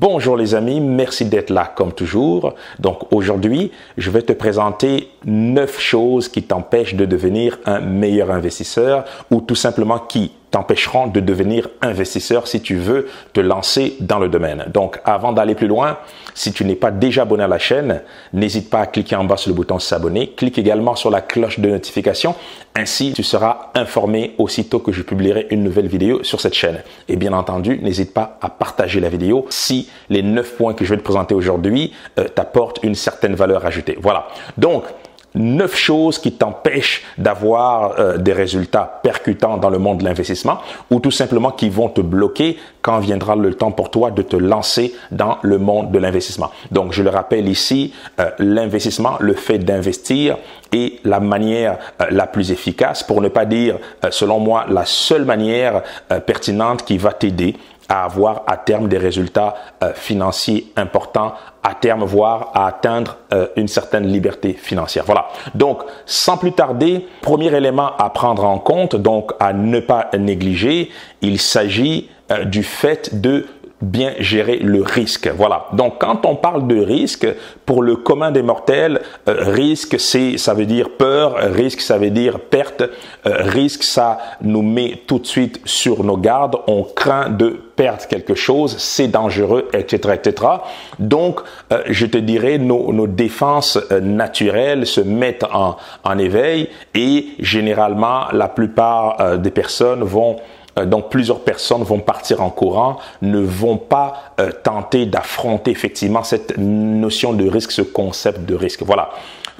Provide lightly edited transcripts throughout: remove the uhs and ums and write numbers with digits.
Bonjour les amis, merci d'être là comme toujours. Donc aujourd'hui, je vais te présenter 9 choses qui t'empêchent de devenir un meilleur investisseur ou tout simplement qui t'empêcheront de devenir investisseur si tu veux te lancer dans le domaine. Donc avant d'aller plus loin, si tu n'es pas déjà abonné à la chaîne, n'hésite pas à cliquer en bas sur le bouton s'abonner. Clique également sur la cloche de notification. Ainsi, tu seras informé aussitôt que je publierai une nouvelle vidéo sur cette chaîne. Et bien entendu, n'hésite pas à partager la vidéo si les 9 points que je vais te présenter aujourd'hui t'apportent une certaine valeur ajoutée. Voilà. Donc, 9 choses qui t'empêchent d'avoir des résultats percutants dans le monde de l'investissement ou tout simplement qui vont te bloquer quand viendra le temps pour toi de te lancer dans le monde de l'investissement. Donc, je le rappelle ici, l'investissement, le fait d'investir est la manière la plus efficace, pour ne pas dire, selon moi, la seule manière pertinente qui va t'aider à avoir à terme des résultats financiers importants, à terme, voire à atteindre une certaine liberté financière. Voilà. Donc, sans plus tarder, premier élément à prendre en compte, donc à ne pas négliger, il s'agit du fait de bien gérer le risque. Voilà. Donc, quand on parle de risque, pour le commun des mortels, risque, ça veut dire peur, risque, ça veut dire perte, risque, ça nous met tout de suite sur nos gardes, on craint de perdre quelque chose, c'est dangereux, etc., etc. Donc, je te dirais, nos défenses naturelles se mettent en éveil et généralement, la plupart des personnes donc plusieurs personnes vont partir en courant, ne vont pas tenter d'affronter effectivement cette notion de risque, ce concept de risque. Voilà.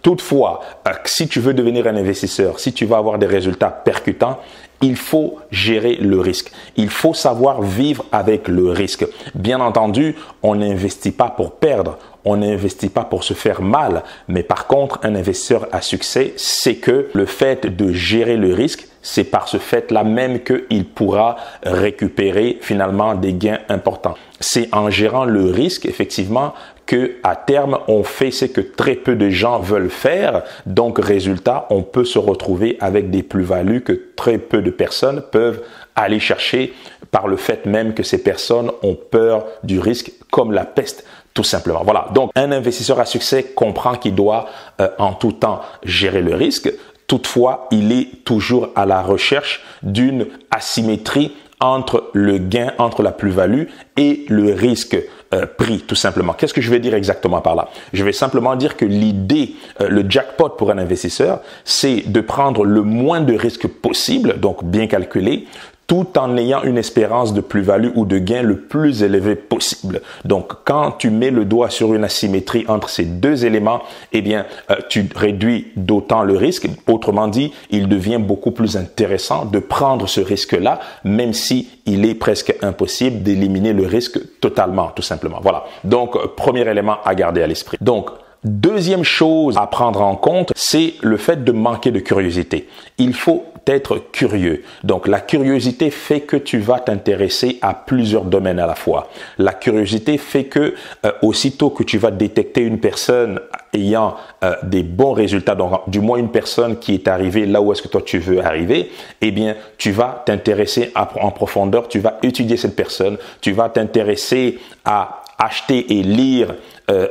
Toutefois, si tu veux devenir un investisseur, si tu veux avoir des résultats percutants, il faut gérer le risque. Il faut savoir vivre avec le risque. Bien entendu, on n'investit pas pour perdre. On n'investit pas pour se faire mal. Mais par contre, un investisseur à succès, c'est que le fait de gérer le risque, c'est par ce fait-là même qu'il pourra récupérer finalement des gains importants. C'est en gérant le risque, effectivement, que à terme, on fait ce que très peu de gens veulent faire. Donc, résultat, on peut se retrouver avec des plus-values que très peu de personnes peuvent aller chercher par le fait même que ces personnes ont peur du risque comme la peste. Tout simplement. Voilà. Donc, un investisseur à succès comprend qu'il doit en tout temps gérer le risque. Toutefois, il est toujours à la recherche d'une asymétrie entre le gain, entre la plus-value et le risque pris, tout simplement. Qu'est-ce que je vais dire exactement par là? Je vais simplement dire que l'idée, le jackpot pour un investisseur, c'est de prendre le moins de risques possible, donc bien calculé, tout en ayant une espérance de plus-value ou de gain le plus élevé possible. Donc, quand tu mets le doigt sur une asymétrie entre ces deux éléments, eh bien, tu réduis d'autant le risque. Autrement dit, il devient beaucoup plus intéressant de prendre ce risque-là, même si il est presque impossible d'éliminer le risque totalement, tout simplement. Voilà. Donc, premier élément à garder à l'esprit. Donc, deuxième chose à prendre en compte, c'est le fait de manquer de curiosité. Il faut être curieux. Donc, la curiosité fait que tu vas t'intéresser à plusieurs domaines à la fois. La curiosité fait que aussitôt que tu vas détecter une personne ayant des bons résultats, donc du moins une personne qui est arrivée là où est-ce que toi tu veux arriver, eh bien, tu vas t'intéresser en profondeur, tu vas étudier cette personne, tu vas t'intéresser à acheter et lire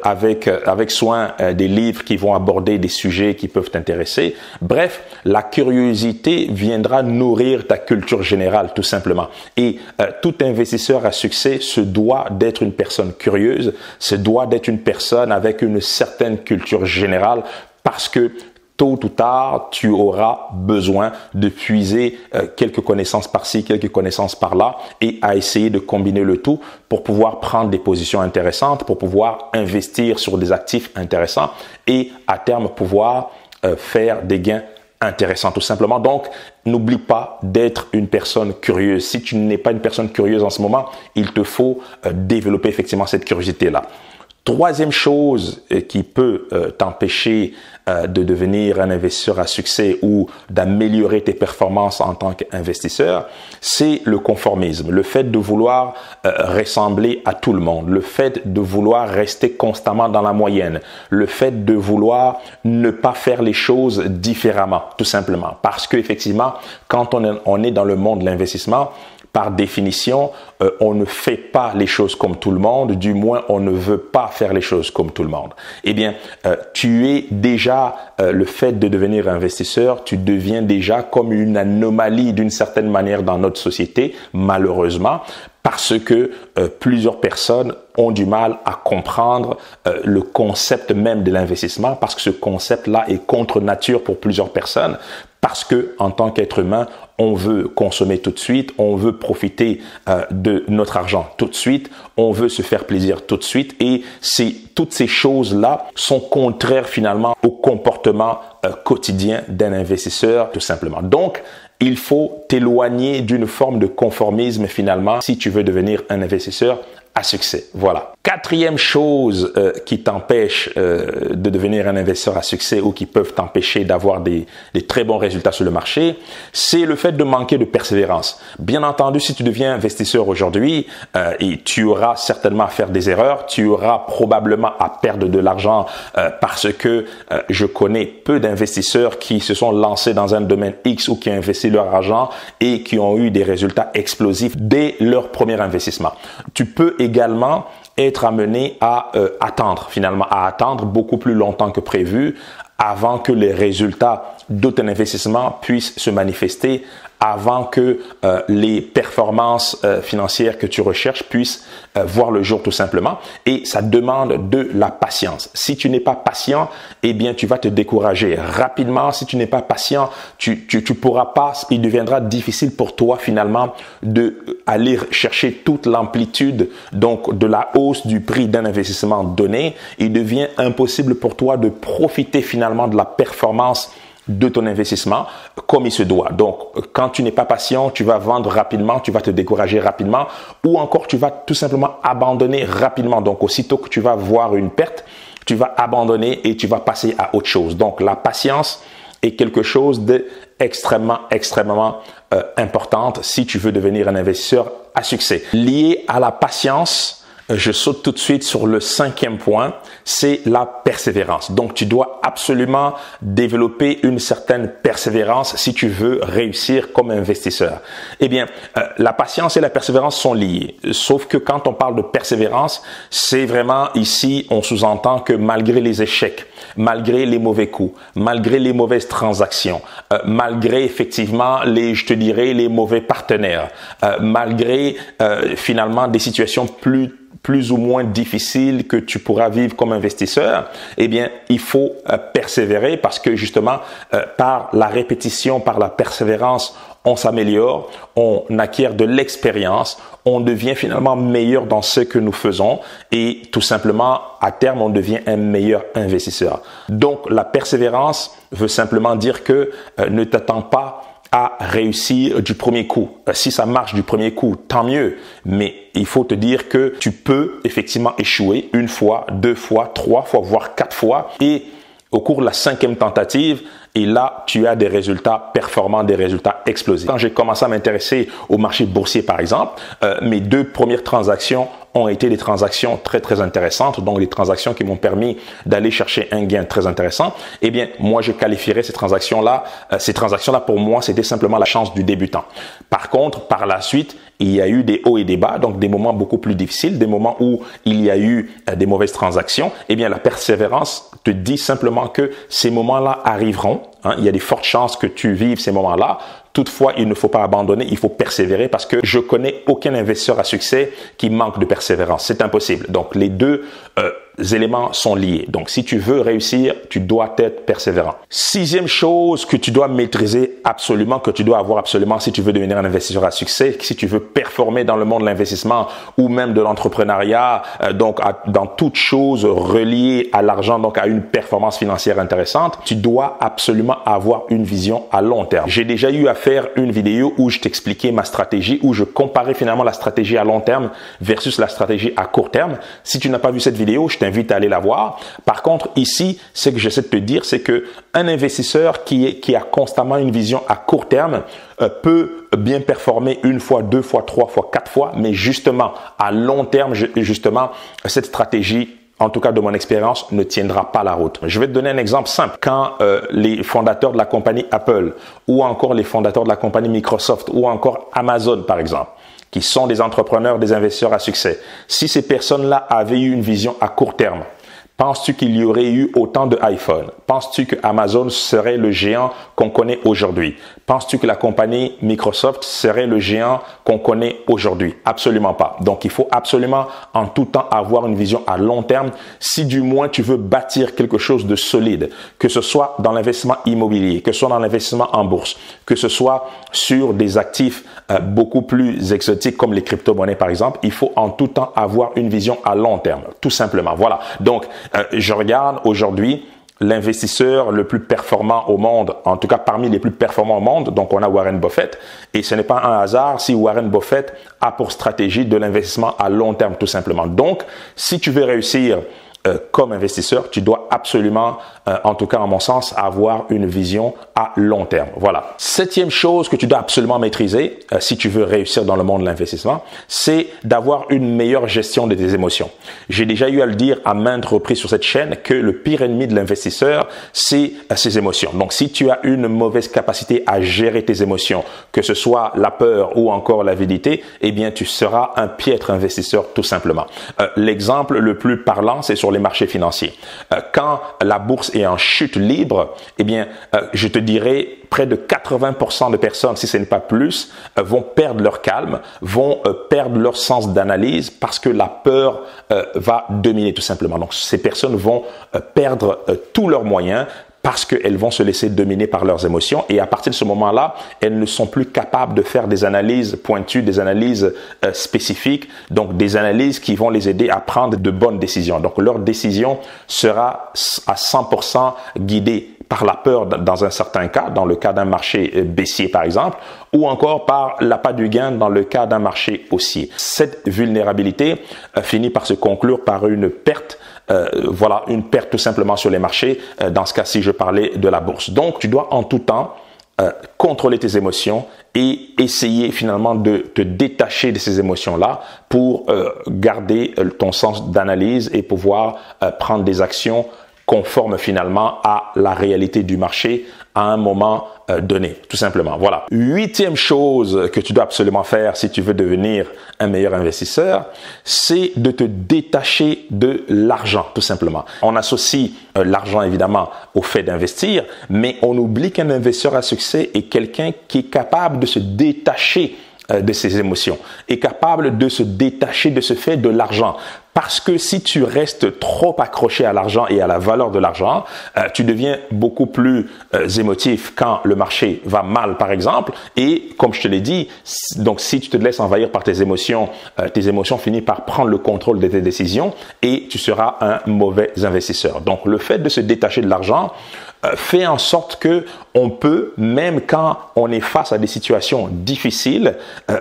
avec soin des livres qui vont aborder des sujets qui peuvent t'intéresser. Bref, la curiosité viendra nourrir ta culture générale, tout simplement. Et tout investisseur à succès se doit d'être une personne curieuse, se doit d'être une personne avec une certaine culture générale, parce que tôt ou tard, tu auras besoin de puiser quelques connaissances par-ci, quelques connaissances par-là et à essayer de combiner le tout pour pouvoir prendre des positions intéressantes, pour pouvoir investir sur des actifs intéressants et à terme pouvoir faire des gains intéressants tout simplement. Donc, n'oublie pas d'être une personne curieuse. Si tu n'es pas une personne curieuse en ce moment, il te faut développer effectivement cette curiosité-là. Troisième chose qui peut t'empêcher de devenir un investisseur à succès ou d'améliorer tes performances en tant qu'investisseur, c'est le conformisme, le fait de vouloir ressembler à tout le monde, le fait de vouloir rester constamment dans la moyenne, le fait de vouloir ne pas faire les choses différemment, tout simplement. Parce que effectivement, quand on est dans le monde de l'investissement, par définition, on ne fait pas les choses comme tout le monde, du moins on ne veut pas faire les choses comme tout le monde. Eh bien, tu es déjà, le fait de devenir investisseur, tu deviens déjà comme une anomalie d'une certaine manière dans notre société, malheureusement, parce que plusieurs personnes ont du mal à comprendre le concept même de l'investissement, parce que ce concept-là est contre nature pour plusieurs personnes, parce que en tant qu'être humain, on veut consommer tout de suite, on veut profiter de notre argent tout de suite, on veut se faire plaisir tout de suite, et toutes ces choses-là sont contraires finalement au comportement quotidien d'un investisseur, tout simplement. Donc, il faut t'éloigner d'une forme de conformisme finalement si tu veux devenir un investisseur à succès. Voilà. Quatrième chose qui t'empêche de devenir un investisseur à succès ou qui peuvent t'empêcher d'avoir des très bons résultats sur le marché, c'est le fait de manquer de persévérance. Bien entendu, si tu deviens investisseur aujourd'hui, et tu auras certainement à faire des erreurs, tu auras probablement à perdre de l'argent parce que je connais peu d'investisseurs qui se sont lancés dans un domaine X ou qui ont investi leur argent et qui ont eu des résultats explosifs dès leur premier investissement. Tu peux également être amené à attendre beaucoup plus longtemps que prévu avant que les résultats de ton investissement puissent se manifester, avant que les performances financières que tu recherches puissent voir le jour tout simplement. Et ça demande de la patience. Si tu n'es pas patient, eh bien tu vas te décourager rapidement. Si tu n'es pas patient, tu pourras pas, il deviendra difficile pour toi finalement de aller chercher toute l'amplitude donc de la hausse du prix d'un investissement donné. Il devient impossible pour toi de profiter finalement de la performance de ton investissement comme il se doit. Donc, quand tu n'es pas patient, tu vas vendre rapidement, tu vas te décourager rapidement ou encore tu vas tout simplement abandonner rapidement. Donc, aussitôt que tu vas voir une perte, tu vas abandonner et tu vas passer à autre chose. Donc, la patience est quelque chose d'extrêmement importante si tu veux devenir un investisseur à succès. Lié à la patience, je saute tout de suite sur le 5e point, c'est la persévérance. Donc, tu dois absolument développer une certaine persévérance si tu veux réussir comme investisseur. Eh bien, la patience et la persévérance sont liées. Sauf que quand on parle de persévérance, c'est vraiment ici, on sous-entend que malgré les échecs, malgré les mauvais coups, malgré les mauvaises transactions, malgré effectivement les mauvais partenaires, malgré finalement des situations plus ou moins difficiles que tu pourras vivre comme investisseur, eh bien, il faut persévérer parce que justement, par la répétition, par la persévérance, on s'améliore, on acquiert de l'expérience, on devient finalement meilleur dans ce que nous faisons et tout simplement, à terme, on devient un meilleur investisseur. Donc, la persévérance veut simplement dire que ne t'attends pas à réussir du premier coup. Si ça marche du premier coup, tant mieux. Mais il faut te dire que tu peux effectivement échouer une fois, 2 fois, 3 fois, voire 4 fois. Et au cours de la 5e tentative, et là, tu as des résultats performants, des résultats explosifs. Quand j'ai commencé à m'intéresser au marché boursier, par exemple, mes 2 premières transactions ont été des transactions très intéressantes, donc des transactions qui m'ont permis d'aller chercher un gain très intéressant. Eh bien, moi, je qualifierais ces transactions-là pour moi, c'était simplement la chance du débutant. Par contre, par la suite, il y a eu des hauts et des bas, donc des moments beaucoup plus difficiles, des moments où il y a eu des mauvaises transactions. Eh bien, la persévérance te dit simplement que ces moments-là arriveront. Il y a des fortes chances que tu vives ces moments-là. Toutefois, il ne faut pas abandonner, il faut persévérer parce que je connais aucun investisseur à succès qui manque de persévérance. C'est impossible. Donc, les deux éléments sont liés. Donc, si tu veux réussir, tu dois être persévérant. 6e chose que tu dois maîtriser absolument, que tu dois avoir absolument si tu veux devenir un investisseur à succès, si tu veux performer dans le monde de l'investissement ou même de l'entrepreneuriat, donc dans toute chose reliée à l'argent, donc à une performance financière intéressante, tu dois absolument avoir une vision à long terme. J'ai déjà eu à faire une vidéo où je t'expliquais ma stratégie, où je comparais finalement la stratégie à long terme versus la stratégie à court terme. Si tu n'as pas vu cette vidéo, je t'invite à aller la voir. Par contre, ici, ce que j'essaie de te dire, c'est que un investisseur qui a constamment une vision à court terme peut bien performer 1 fois, 2 fois, 3 fois, 4 fois, mais justement, à long terme, cette stratégie, en tout cas de mon expérience, ne tiendra pas la route. Je vais te donner un exemple simple. Quand les fondateurs de la compagnie Apple ou encore les fondateurs de la compagnie Microsoft ou encore Amazon, par exemple, qui sont des entrepreneurs, des investisseurs à succès, si ces personnes-là avaient eu une vision à court terme, penses-tu qu'il y aurait eu autant de iPhone? Penses-tu que Amazon serait le géant qu'on connaît aujourd'hui? Penses-tu que la compagnie Microsoft serait le géant qu'on connaît aujourd'hui? Absolument pas. Donc, il faut absolument en tout temps avoir une vision à long terme si du moins tu veux bâtir quelque chose de solide, que ce soit dans l'investissement immobilier, que ce soit dans l'investissement en bourse, que ce soit sur des actifs beaucoup plus exotiques comme les crypto-monnaies par exemple. Il faut en tout temps avoir une vision à long terme, tout simplement. Voilà. Donc, je regarde aujourd'hui l'investisseur le plus performant au monde, en tout cas parmi les plus performants au monde, donc on a Warren Buffett, et ce n'est pas un hasard si Warren Buffett a pour stratégie de l'investissement à long terme tout simplement. Donc, si tu veux réussir comme investisseur, tu dois absolument, en tout cas en mon sens, avoir une vision à long terme. Voilà. Septième chose que tu dois absolument maîtriser si tu veux réussir dans le monde de l'investissement, c'est d'avoir une meilleure gestion de tes émotions. J'ai déjà eu à le dire à maintes reprises sur cette chaîne que le pire ennemi de l'investisseur, c'est ses émotions. Donc, si tu as une mauvaise capacité à gérer tes émotions, que ce soit la peur ou encore l'avidité, eh bien, tu seras un piètre investisseur tout simplement. L'exemple le plus parlant, c'est sur les marchés financiers. Quand la bourse est en chute libre, eh bien, je te dirais près de 80% de personnes, si ce n'est pas plus, vont perdre leur calme, vont perdre leur sens d'analyse parce que la peur va dominer tout simplement. Donc, ces personnes vont perdre tous leurs moyens parce qu'elles vont se laisser dominer par leurs émotions et à partir de ce moment-là, elles ne sont plus capables de faire des analyses pointues, des analyses spécifiques, donc des analyses qui vont les aider à prendre de bonnes décisions. Donc leur décision sera à 100% guidée par la peur dans un certain cas, dans le cas d'un marché baissier par exemple, ou encore par l'appât du gain dans le cas d'un marché haussier. Cette vulnérabilité finit par se conclure par une perte. Voilà, une perte tout simplement sur les marchés, dans ce cas-ci, je parlais de la bourse. Donc, tu dois en tout temps contrôler tes émotions et essayer finalement de te détacher de ces émotions-là pour garder ton sens d'analyse et pouvoir prendre des actions conformes finalement à la réalité du marché à un moment donné, tout simplement. Voilà. Huitième chose que tu dois absolument faire si tu veux devenir un meilleur investisseur, c'est de te détacher de l'argent, tout simplement. On associe l'argent évidemment au fait d'investir, mais on oublie qu'un investisseur à succès est quelqu'un qui est capable de se détacher de ses émotions, est capable de se détacher de ce fait de l'argent. Parce que si tu restes trop accroché à l'argent et à la valeur de l'argent, tu deviens beaucoup plus émotif quand le marché va mal, par exemple. Et comme je te l'ai dit, donc si tu te laisses envahir par tes émotions finissent par prendre le contrôle de tes décisions et tu seras un mauvais investisseur. Donc le fait de se détacher de l'argent fait en sorte que on peut, même quand on est face à des situations difficiles,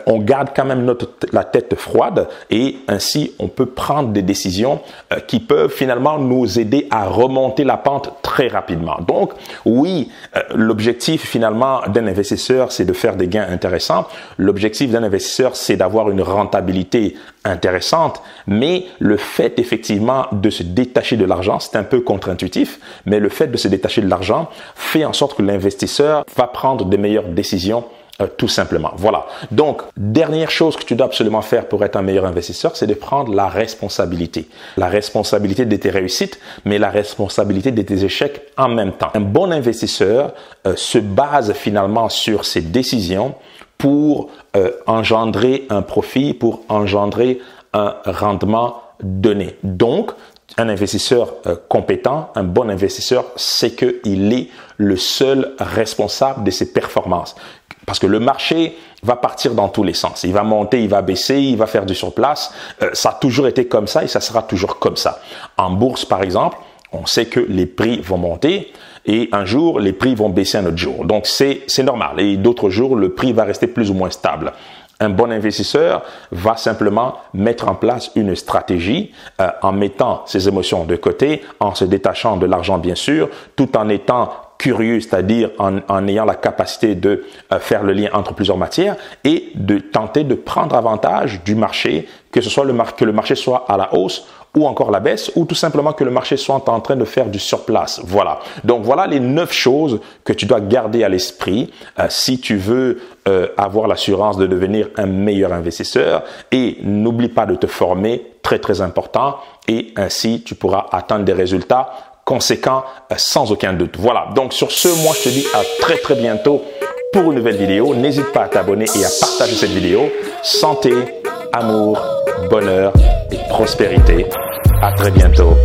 on garde quand même la tête froide et ainsi on peut prendre des décisions qui peuvent finalement nous aider à remonter la pente très rapidement. Donc oui, l'objectif finalement d'un investisseur, c'est de faire des gains intéressants. L'objectif d'un investisseur, c'est d'avoir une rentabilité intéressante, mais le fait effectivement de se détacher de l'argent, c'est un peu contre-intuitif, mais le fait de se détacher de l'argent fait en sorte que l'investisseur va prendre de meilleures décisions tout simplement. Voilà. Donc, dernière chose que tu dois absolument faire pour être un meilleur investisseur, c'est de prendre la responsabilité. La responsabilité de tes réussites, mais la responsabilité de tes échecs en même temps. Un bon investisseur se base finalement sur ses décisions pour engendrer un profit, pour engendrer un rendement donné. Donc, un investisseur compétent, un bon investisseur, c'est qu'il est le seul responsable de ses performances. Parce que le marché va partir dans tous les sens. Il va monter, il va baisser, il va faire du surplace. Ça a toujours été comme ça et ça sera toujours comme ça. En bourse, par exemple, on sait que les prix vont monter et un jour, les prix vont baisser un autre jour. Donc, c'est normal. Et d'autres jours, le prix va rester plus ou moins stable. Un bon investisseur va simplement mettre en place une stratégie en mettant ses émotions de côté, en se détachant de l'argent bien sûr, tout en étant curieux, c'est-à-dire en ayant la capacité de faire le lien entre plusieurs matières et de tenter de prendre avantage du marché, que ce soit que le marché soit à la hausse ou encore la baisse, ou tout simplement que le marché soit en train de faire du surplace. Voilà. Donc voilà les 9 choses que tu dois garder à l'esprit si tu veux avoir l'assurance de devenir un meilleur investisseur. Et n'oublie pas de te former, très important, et ainsi tu pourras atteindre des résultats conséquents sans aucun doute. Voilà. Donc sur ce, moi je te dis à très bientôt pour une nouvelle vidéo. N'hésite pas à t'abonner et à partager cette vidéo. Santé, amour, bonheur et prospérité. À très bientôt.